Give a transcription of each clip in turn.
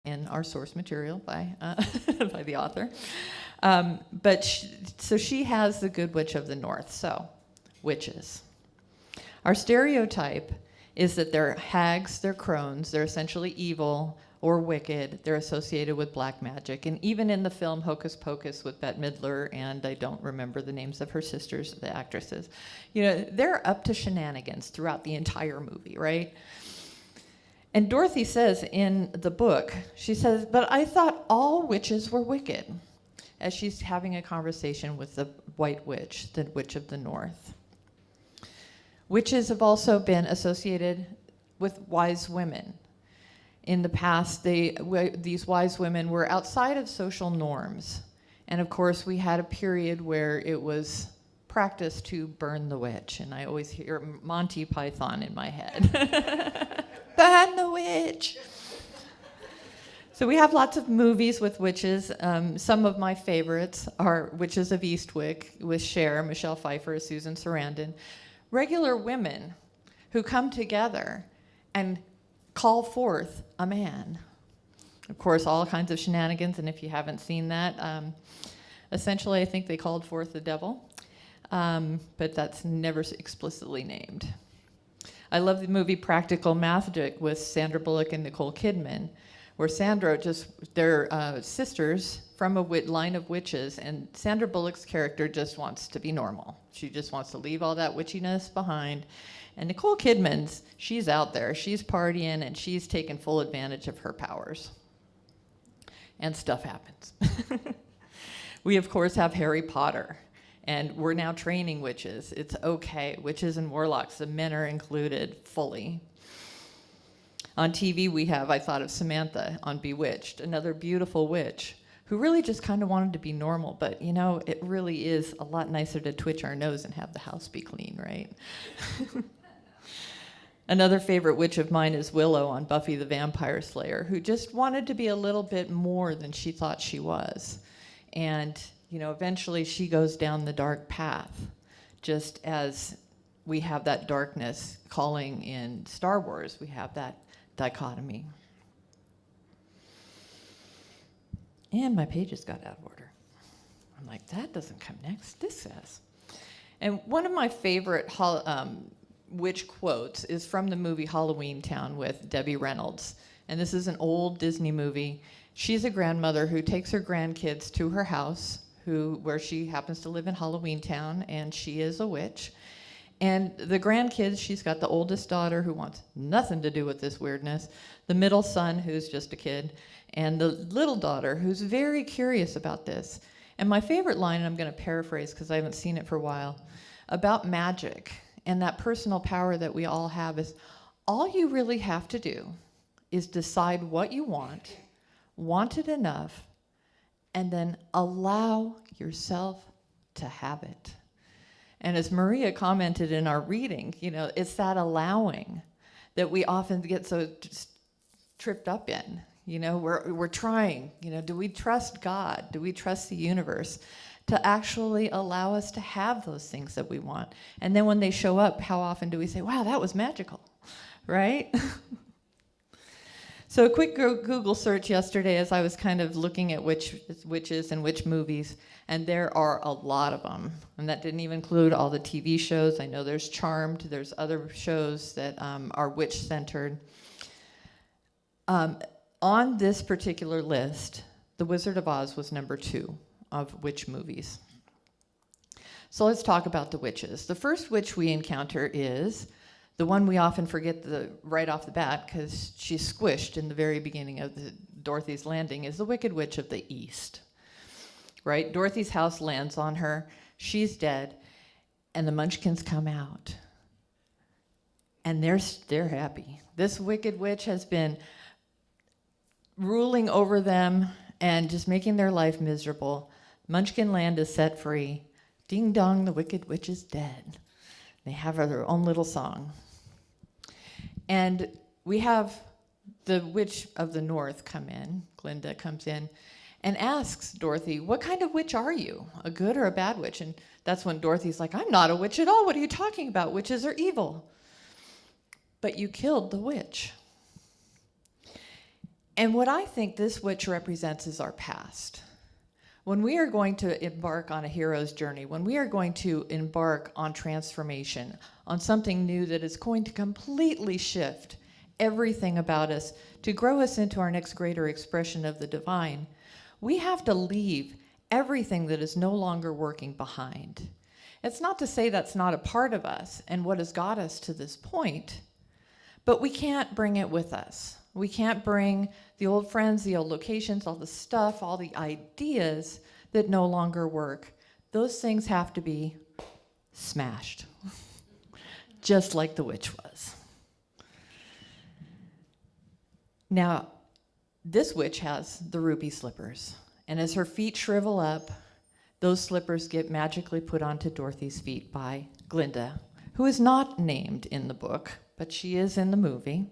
in our source material by, by the author. So she has the good witch of the north. So, witches. Our stereotype is that they're hags, they're crones, they're essentially evil or wicked. They're associated with black magic. And even in the film Hocus Pocus with Bette Midler, and I don't remember the names of her sisters, the actresses, you know, they're up to shenanigans throughout the entire movie, right? And Dorothy says in the book, she says, but I thought all witches were wicked, as she's having a conversation with the white witch, the witch of the north. Witches have also been associated with wise women. In the past, these wise women were outside of social norms. And of course, we had a period where it was practiced to burn the witch. And I always hear Monty Python in my head. Burn the witch! So we have lots of movies with witches. Some of my favorites are Witches of Eastwick with Cher, Michelle Pfeiffer, Susan Sarandon. Regular women who come together and call forth a man. Of course, all kinds of shenanigans, and if you haven't seen that, essentially I think they called forth the devil, but that's never explicitly named. I love the movie Practical Magic with Sandra Bullock and Nicole Kidman, where they're sisters from a line of witches, and Sandra Bullock's character just wants to be normal. She just wants to leave all that witchiness behind. And Nicole Kidman's, she's out there, she's partying, and she's taking full advantage of her powers. And stuff happens. We, of course, have Harry Potter, and we're now training witches. It's okay, witches and warlocks, the men are included fully. On TV, we have, I thought of Samantha on Bewitched, another beautiful witch who really just kind of wanted to be normal, but you know, it really is a lot nicer to twitch our nose and have the house be clean, right? Another favorite witch of mine is Willow on Buffy the Vampire Slayer, who just wanted to be a little bit more than she thought she was. And you know, eventually she goes down the dark path, just as we have that darkness calling in Star Wars. We have that dichotomy. And my pages got out of order. I'm like, that doesn't come next, this says. And one of my favorite witch quotes is from the movie Halloween Town with Debbie Reynolds. And this is an old Disney movie. She's a grandmother who takes her grandkids to her house, where she happens to live in Halloween Town, and she is a witch. And the grandkids, she's got the oldest daughter who wants nothing to do with this weirdness, the middle son who's just a kid, and the little daughter who's very curious about this. And my favorite line, and I'm going to paraphrase because I haven't seen it for a while, about magic and that personal power that we all have is, all you really have to do is decide what you want it enough, and then allow yourself to have it. And as Maria commented in our reading, you know, it's that allowing that we often get so tripped up in. You know, we're trying, you know, do we trust God? Do we trust the universe to actually allow us to have those things that we want? And then when they show up, how often do we say, wow, that was magical, right? So a quick Google search yesterday as I was kind of looking at witches and witch movies, and there are a lot of them. And that didn't even include all the TV shows. I know there's Charmed, there's other shows that are witch-centered. On this particular list, The Wizard of Oz was number 2 of witch movies. So let's talk about the witches. The first witch we encounter is the one we often forget right off the bat because she's squished in the very beginning of Dorothy's Landing, is the Wicked Witch of the East, right? Dorothy's house lands on her, she's dead, and the Munchkins come out. And they're happy. This Wicked Witch has been ruling over them and just making their life miserable. Munchkin Land is set free. Ding dong, the Wicked Witch is dead. They have their own little song. And we have the Witch of the North come in, Glinda comes in, and asks Dorothy, what kind of witch are you? A good or a bad witch? And that's when Dorothy's like, I'm not a witch at all. What are you talking about? Witches are evil. But you killed the witch. And what I think this witch represents is our past. When we are going to embark on a hero's journey, when we are going to embark on transformation, on something new that is going to completely shift everything about us to grow us into our next greater expression of the divine, we have to leave everything that is no longer working behind. It's not to say that's not a part of us and what has got us to this point, but we can't bring it with us. We can't bring the old friends, the old locations, all the stuff, all the ideas that no longer work. Those things have to be smashed, just like the witch was. Now, this witch has the ruby slippers, and as her feet shrivel up, those slippers get magically put onto Dorothy's feet by Glinda, who is not named in the book, but she is in the movie,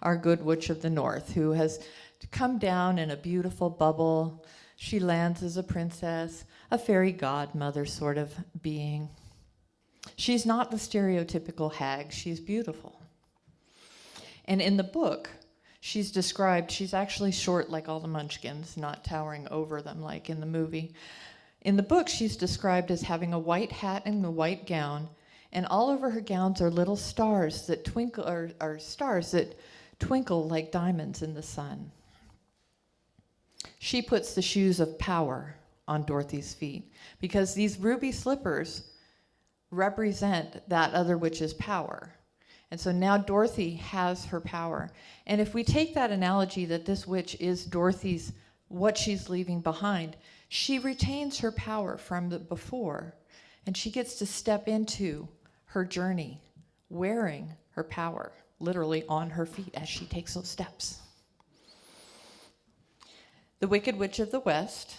our good witch of the north, who has come down in a beautiful bubble. She lands as a princess, a fairy godmother sort of being. She's not the stereotypical hag, she's beautiful. And in the book, she's described, she's actually short like all the munchkins, not towering over them like in the movie. In the book, she's described as having a white hat and a white gown, and all over her gowns are little stars that twinkle, or stars that twinkle like diamonds in the sun. She puts the shoes of power on Dorothy's feet because these ruby slippers represent that other witch's power. And so now Dorothy has her power. And if we take that analogy that this witch is Dorothy's, what she's leaving behind, she retains her power from the before, and she gets to step into her journey wearing her power, literally on her feet as she takes those steps. The Wicked Witch of the West,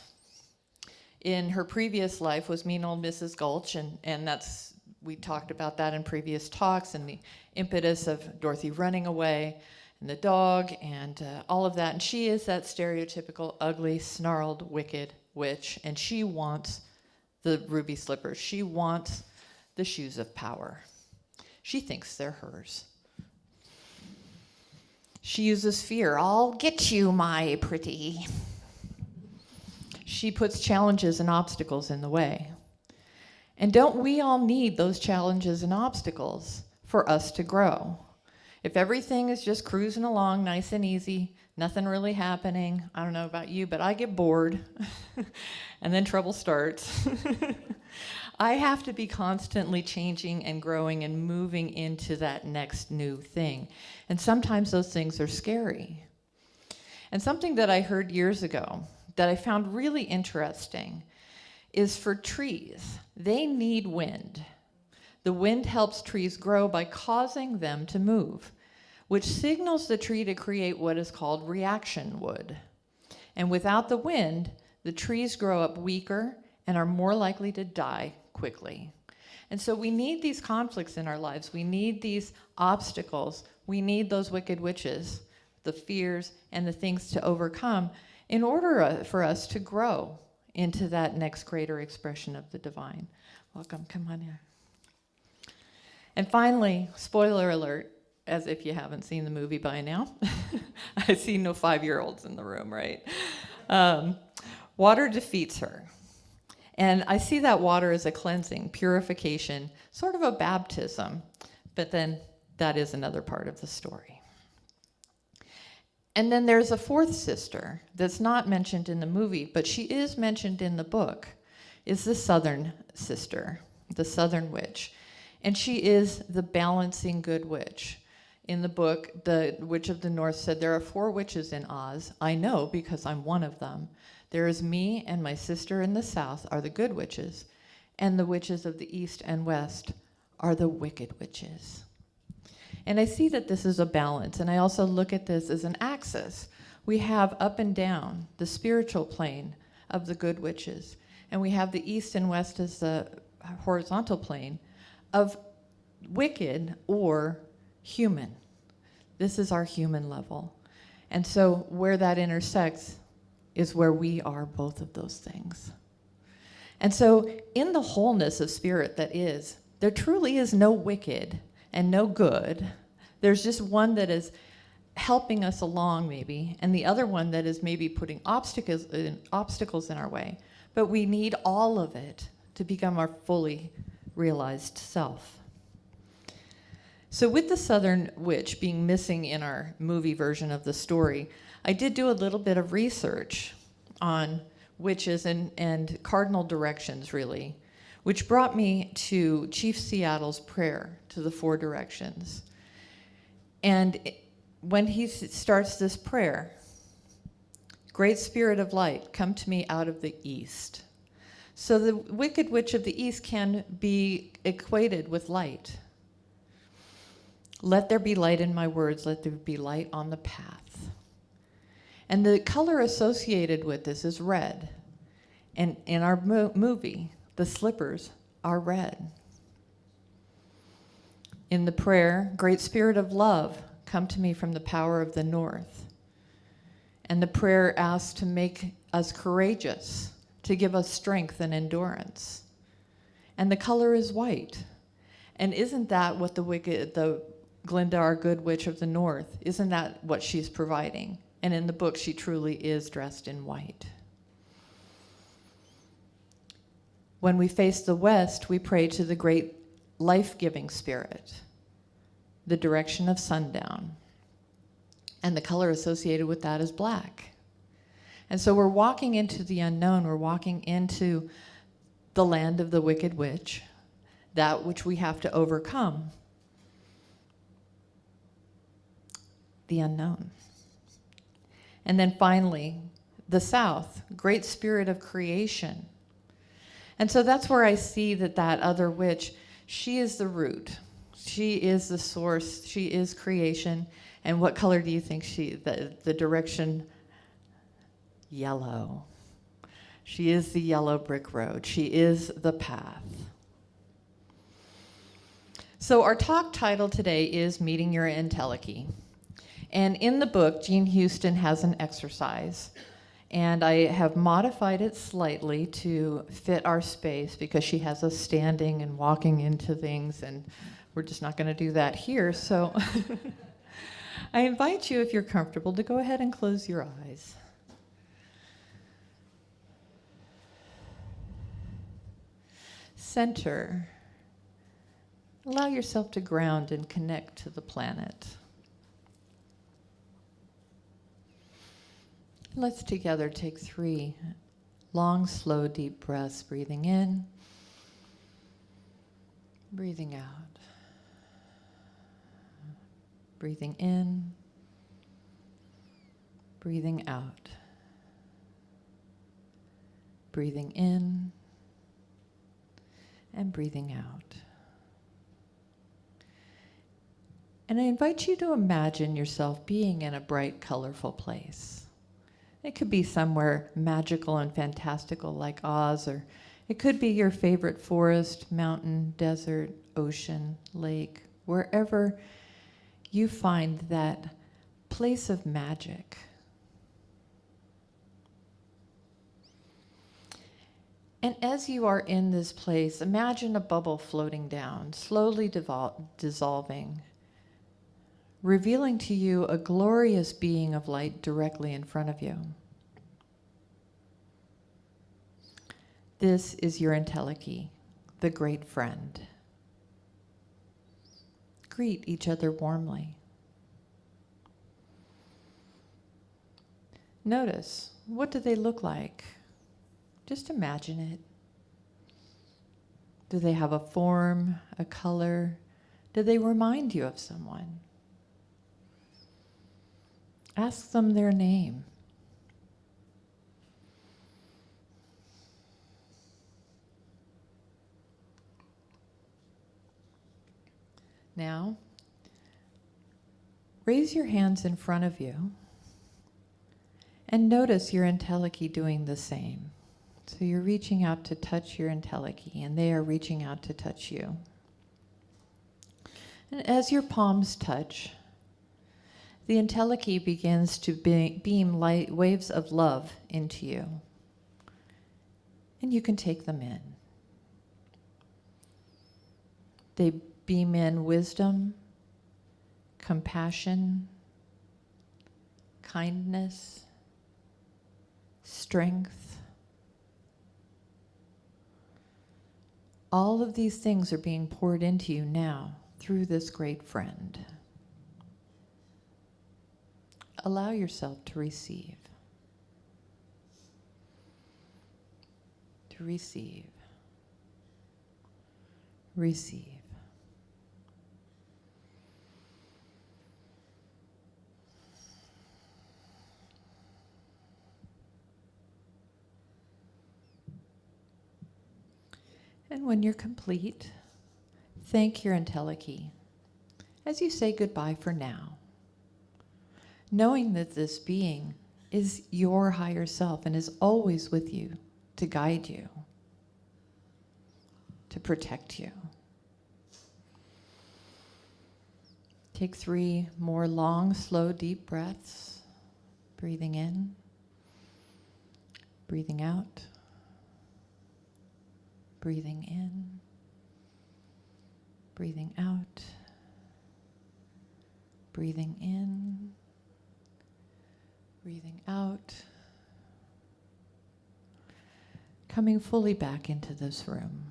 in her previous life, was mean old Mrs. Gulch, and that's, we talked about that in previous talks, and the impetus of Dorothy running away, and the dog, and all of that. And she is that stereotypical, ugly, snarled, wicked witch, and she wants the ruby slippers. She wants the shoes of power. She thinks they're hers. She uses fear. I'll get you, my pretty. She puts challenges and obstacles in the way. And don't we all need those challenges and obstacles for us to grow? If everything is just cruising along nice and easy, nothing really happening, I don't know about you, but I get bored and then trouble starts. I have to be constantly changing and growing and moving into that next new thing. And sometimes those things are scary. And something that I heard years ago that I found really interesting is for trees, they need wind. The wind helps trees grow by causing them to move, which signals the tree to create what is called reaction wood. And without the wind, the trees grow up weaker and are more likely to die quickly. And so we need these conflicts in our lives. We need these obstacles. We need those wicked witches, the fears and the things to overcome in order for us to grow into that next greater expression of the divine. Welcome, come on here. And finally, spoiler alert, as if you haven't seen the movie by now. I see no 5-year-olds in the room, right? Water defeats her. And I see that water as a cleansing, purification, sort of a baptism. But then that is another part of the story. And then there's a fourth sister that's not mentioned in the movie, but she is mentioned in the book, is the southern sister, the southern witch. And she is the balancing good witch. In the book, the Witch of the North said, there are 4 witches in Oz. I know because I'm one of them. There is me and my sister in the south are the good witches, and the witches of the east and west are the wicked witches. And I see that this is a balance, and I also look at this as an axis. We have up and down the spiritual plane of the good witches, and we have the east and west as the horizontal plane of wicked or human. This is our human level. And so where that intersects is where we are both of those things. And so in the wholeness of spirit that is, there truly is no wicked and no good. There's just one that is helping us along maybe, and the other one that is maybe putting obstacles in our way. But we need all of it to become our fully realized self. So with the Southern Witch being missing in our movie version of the story, I did do a little bit of research on witches and cardinal directions, really, which brought me to Chief Seattle's prayer to the 4 directions. And when he starts this prayer, "Great Spirit of light, come to me out of the east." So the Wicked Witch of the East can be equated with light. "Let there be light in my words, let there be light on the path." And the color associated with this is red. And in our movie, the slippers are red. In the prayer, "Great Spirit of love, come to me from the power of the north." And the prayer asks to make us courageous, to give us strength and endurance. And the color is white. And isn't that what the Glinda, our good witch of the north, isn't that what she's providing? And in the book, she truly is dressed in white. When we face the west, we pray to the great life-giving spirit, the direction of sundown. And the color associated with that is black. And so we're walking into the unknown. We're walking into the land of the Wicked Witch, that which we have to overcome, the unknown. And then finally, the south, great spirit of creation. And so that's where I see that other witch, she is the root. She is the source. She is creation. And what color do you think the direction? Yellow. She is the yellow brick road. She is the path. So our talk title today is Meeting Your Entelechy. And in the book, Jean Houston has an exercise. And I have modified it slightly to fit our space because she has us standing and walking into things, and we're just not going to do that here. So I invite you, if you're comfortable, to go ahead and close your eyes. Center. Allow yourself to ground and connect to the planet. Let's together take 3 long, slow, deep breaths, breathing in, breathing out, breathing in, breathing out, breathing in, and breathing out. And I invite you to imagine yourself being in a bright, colorful place. It could be somewhere magical and fantastical like Oz, or it could be your favorite forest, mountain, desert, ocean, lake, wherever you find that place of magic. And as you are in this place, imagine a bubble floating down, slowly dissolving, revealing to you a glorious being of light directly in front of you. This is your Entelechy, the great friend. Greet each other warmly. Notice, what do they look like? Just imagine it. Do they have a form, a color? Do they remind you of someone? Ask them their name. Now, raise your hands in front of you and notice your Entelechy doing the same. So you're reaching out to touch your Entelechy, and they are reaching out to touch you. And as your palms touch, the Entelechy begins to beam light waves of love into you. And you can take them in. They beam in wisdom, compassion, kindness, strength. All of these things are being poured into you now through this great friend. Allow yourself to receive. To receive. Receive. And when you're complete, thank your Entelechy as you say goodbye for now, knowing that this being is your higher self and is always with you to guide you, to protect you. Take 3 more long, slow, deep breaths, breathing in, breathing out. Breathing in, breathing out, breathing in, breathing out, coming fully back into this room.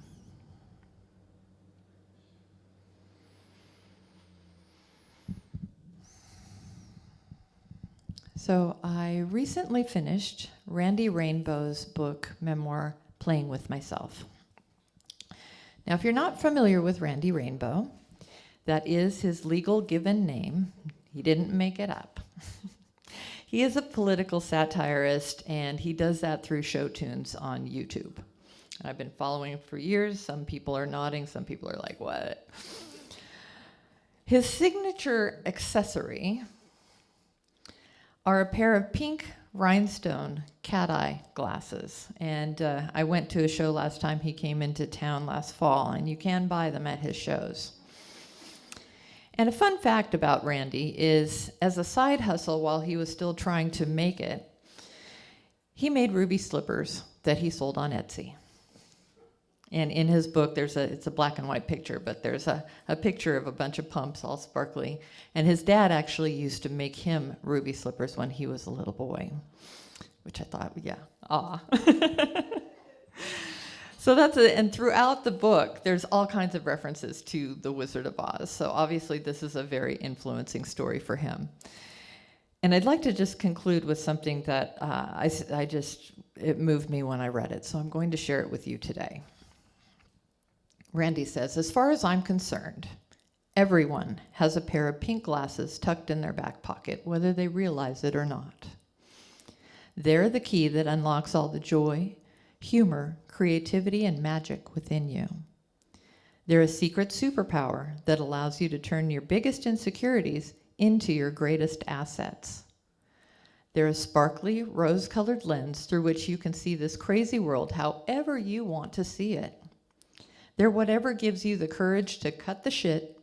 So I recently finished Randy Rainbow's book, memoir, Playing with Myself. Now, if you're not familiar with Randy Rainbow, that is his legal given name. He didn't make it up. He is a political satirist, and he does that through show tunes on YouTube. I've been following him for years. Some people are nodding. Some people are like, what? His signature accessory are a pair of pink rhinestone cat-eye glasses. And I went to a show last time he came into town last fall, and you can buy them at his shows. And a fun fact about Randy is, as a side hustle while he was still trying to make it, he made ruby slippers that he sold on Etsy. And in his book, it's a black and white picture, but there's a picture of a bunch of pumps all sparkly. And his dad actually used to make him ruby slippers when he was a little boy, which I thought, yeah, So that's it. And throughout the book, there's all kinds of references to the Wizard of Oz. So obviously this is a very influencing story for him. And I'd like to just conclude with something that it moved me when I read it. So I'm going to share it with you today. Randy says, as far as I'm concerned, everyone has a pair of pink glasses tucked in their back pocket, whether they realize it or not. They're the key that unlocks all the joy, humor, creativity, and magic within you. They're a secret superpower that allows you to turn your biggest insecurities into your greatest assets. They're a sparkly, rose-colored lens through which you can see this crazy world however you want to see it. They're whatever gives you the courage to cut the shit,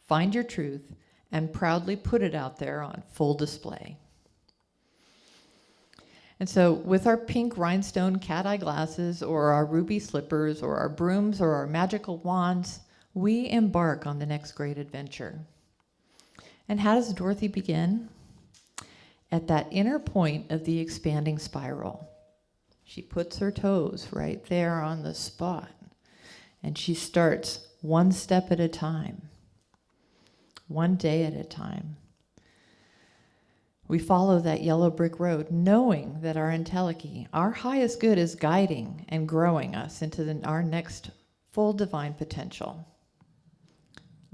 find your truth, and proudly put it out there on full display. And so with our pink rhinestone cat-eye glasses, or our ruby slippers, or our brooms, or our magical wands, we embark on the next great adventure. And how does Dorothy begin? At that inner point of the expanding spiral. She puts her toes right there on the spot. And she starts one step at a time, one day at a time. We follow that yellow brick road, knowing that our Entelechy, our highest good, is guiding and growing us into our next full divine potential.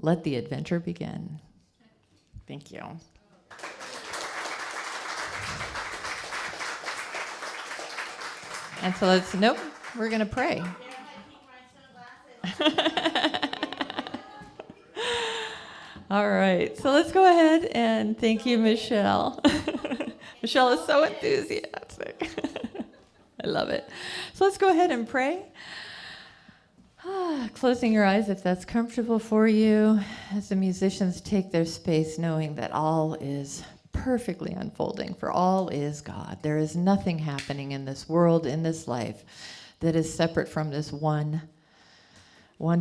Let the adventure begin. Thank you. And so we're going to pray. All right, so let's go ahead and thank you, Michelle. Michelle is so enthusiastic. I love it. So let's go ahead and pray. Closing your eyes if that's comfortable for you, as the musicians take their space, knowing that all is perfectly unfolding, for all is God. There is nothing happening in this world, in this life, that is separate from this one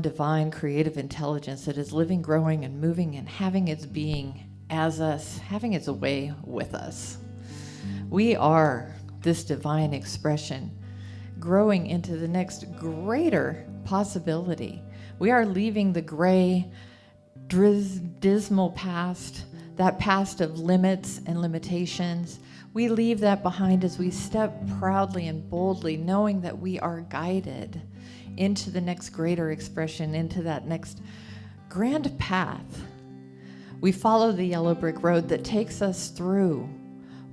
divine creative intelligence that is living, growing, and moving, and having its being as us, having its way with us. We are this divine expression growing into the next greater possibility. We are leaving the gray, dismal past, that past of limits and limitations. We leave that behind as we step proudly and boldly, knowing that we are guided into the next greater expression, into that next grand path. We follow the yellow brick road that takes us through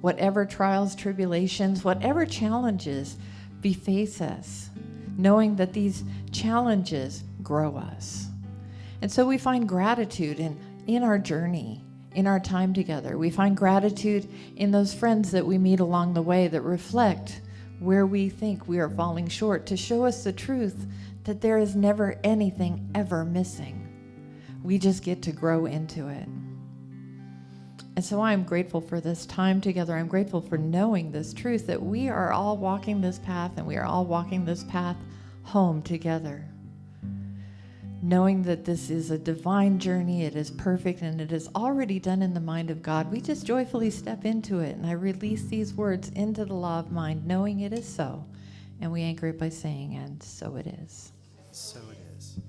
whatever trials, tribulations, whatever challenges beface us, knowing that these challenges grow us. And so we find gratitude in our journey, in our time together. We find gratitude in those friends that we meet along the way that reflect where we think we are falling short, to show us the truth that there is never anything ever missing. We just get to grow into it. And so I'm grateful for this time together. I'm grateful for knowing this truth that we are all walking this path, and we are all walking this path home together. Knowing that this is a divine journey, it is perfect, and it is already done in the mind of God. We just joyfully step into it, and I release these words into the law of mind, knowing it is so. And we anchor it by saying, and so it is. So it is.